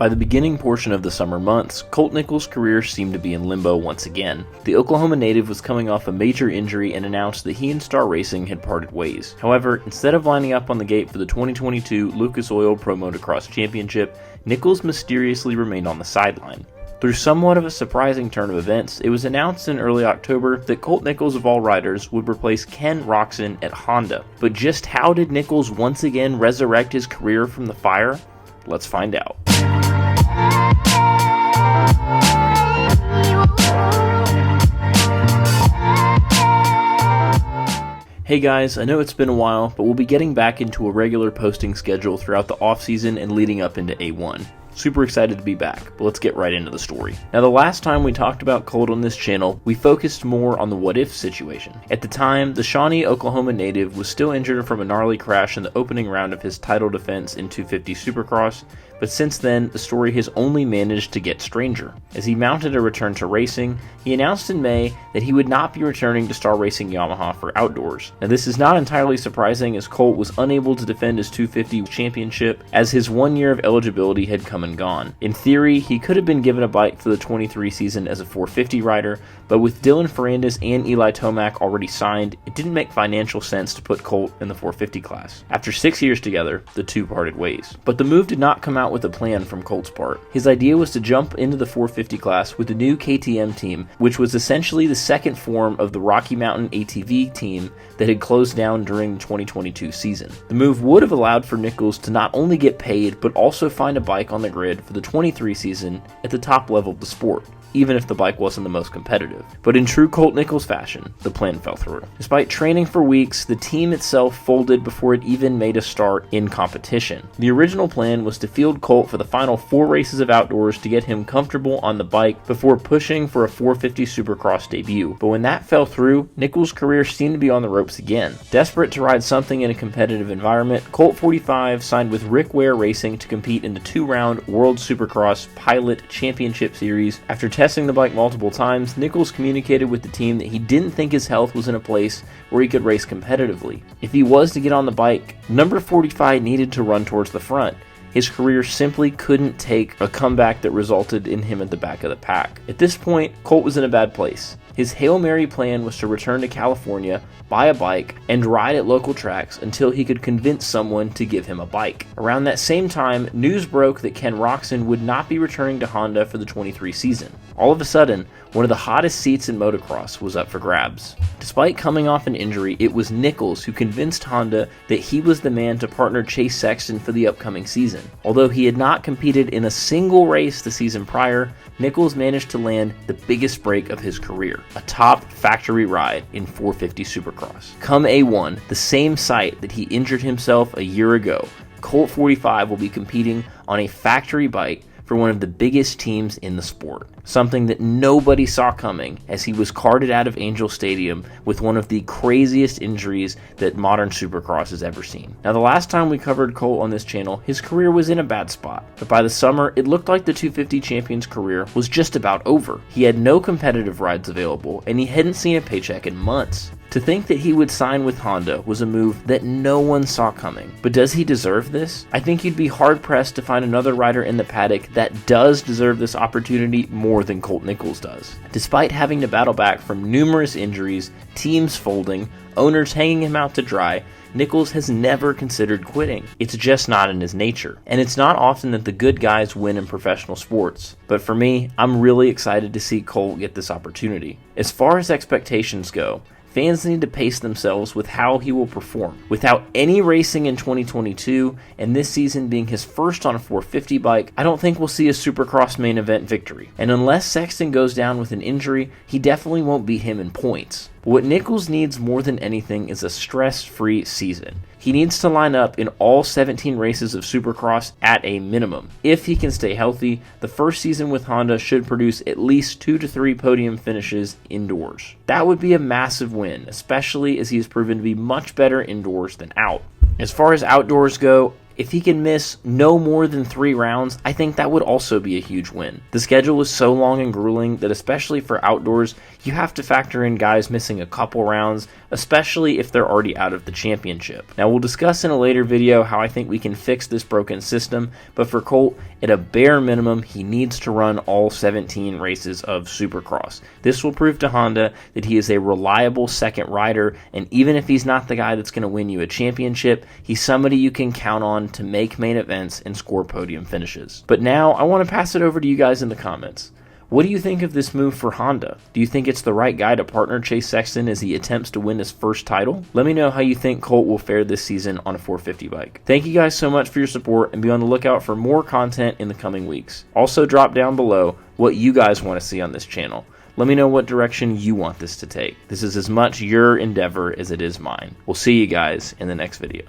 By the beginning portion of the summer months, Colt Nichols' career seemed to be in limbo once again. The Oklahoma native was coming off a major injury and announced that he and Star Racing had parted ways. However, instead of lining up on the gate for the 2022 Lucas Oil Pro Motocross Championship, Nichols mysteriously remained on the sideline. Through somewhat of a surprising turn of events, it was announced in early October that Colt Nichols of all riders would replace Ken Roczen at Honda. But just how did Nichols once again resurrect his career from the fire? Let's find out. Hey guys, I know it's been a while, but we'll be getting back into a regular posting schedule throughout the off-season and leading up into A1. Super excited to be back, but let's get right into the story. Now, the last time we talked about Colt on this channel, we focused more on the what-if situation. At the time, the Shawnee, Oklahoma native was still injured from a gnarly crash in the opening round of his title defense in 250 Supercross, but since then, the story has only managed to get stranger. As he mounted a return to racing, he announced in May that he would not be returning to Star Racing Yamaha for outdoors. Now, this is not entirely surprising, as Colt was unable to defend his 250 championship as his 1 year of eligibility had come and gone. In theory, he could have been given a bike for the 23 season as a 450 rider, but with Dylan Ferrandis and Eli Tomac already signed, it didn't make financial sense to put Colt in the 450 class. After 6 years together, the two parted ways. But the move did not come out with a plan from Colt's part. His idea was to jump into the 450 class with the new KTM team, which was essentially the second form of the Rocky Mountain ATV team that had closed down during the 2022 season. The move would have allowed for Nichols to not only get paid, but also find a bike on the grid for the 23 season at the top level of the sport, even if the bike wasn't the most competitive. But in true Colt Nichols fashion, the plan fell through. Despite training for weeks, the team itself folded before it even made a start in competition. The original plan was to field Colt for the final 4 races of outdoors to get him comfortable on the bike before pushing for a 450 Supercross debut. But when that fell through, Nichols' career seemed to be on the ropes again. Desperate to ride something in a competitive environment, Colt 45 signed with Rick Ware Racing to compete in the 2-round World Supercross Pilot Championship Series. After testing the bike multiple times, Nichols communicated with the team that he didn't think his health was in a place where he could race competitively. If he was to get on the bike, number 45 needed to run towards the front. His career simply couldn't take a comeback that resulted in him at the back of the pack. At this point, Colt was in a bad place. His Hail Mary plan was to return to California, buy a bike, and ride at local tracks until he could convince someone to give him a bike. Around that same time, news broke that Ken Roczen would not be returning to Honda for the 23 season. All of a sudden, one of the hottest seats in motocross was up for grabs. Despite coming off an injury, it was Nichols who convinced Honda that he was the man to partner Chase Sexton for the upcoming season. Although he had not competed in a single race the season prior, Nichols managed to land the biggest break of his career, a top factory ride in 450 Supercross. Come A1, the same site that he injured himself a year ago, Colt 45 will be competing on a factory bike for one of the biggest teams in the sport. Something that nobody saw coming, as he was carted out of Angel Stadium with one of the craziest injuries that modern Supercross has ever seen. Now, the last time we covered Colt on this channel, his career was in a bad spot, but by the summer, it looked like the 250 champion's career was just about over. He had no competitive rides available, and he hadn't seen a paycheck in months. To think that he would sign with Honda was a move that no one saw coming. But does he deserve this? I think you'd be hard-pressed to find another rider in the paddock that does deserve this opportunity more than Colt Nichols does. Despite having to battle back from numerous injuries, teams folding, owners hanging him out to dry, Nichols has never considered quitting. It's just not in his nature. And it's not often that the good guys win in professional sports. But for me, I'm really excited to see Colt get this opportunity. As far as expectations go, fans need to pace themselves with how he will perform. Without any racing in 2022, and this season being his first on a 450 bike, I don't think we'll see a Supercross main event victory. And unless Sexton goes down with an injury, he definitely won't beat him in points. But what Nichols needs more than anything is a stress-free season. He needs to line up in all 17 races of Supercross at a minimum. If he can stay healthy, the first season with Honda should produce at least 2 to 3 podium finishes indoors. That would be a massive win, especially as he has proven to be much better indoors than out. As far as outdoors go, if he can miss no more than 3 rounds, I think that would also be a huge win. The schedule is so long and grueling that especially for outdoors, you have to factor in guys missing a couple rounds, especially if they're already out of the championship. Now we'll discuss in a later video how I think we can fix this broken system, but for Colt, at a bare minimum, he needs to run all 17 races of Supercross. This will prove to Honda that he is a reliable second rider, and even if he's not the guy that's going to win you a championship, he's somebody you can count on to make main events and score podium finishes. But now I want to pass it over to you guys in the comments. What do you think of this move for Honda? Do you think it's the right guy to partner Chase Sexton as he attempts to win his first title? Let me know how you think Colt will fare this season on a 450 bike. Thank you guys so much for your support, and be on the lookout for more content in the coming weeks. Also drop down below what you guys want to see on this channel. Let me know what direction you want this to take. This is as much your endeavor as it is mine. We'll see you guys in the next video.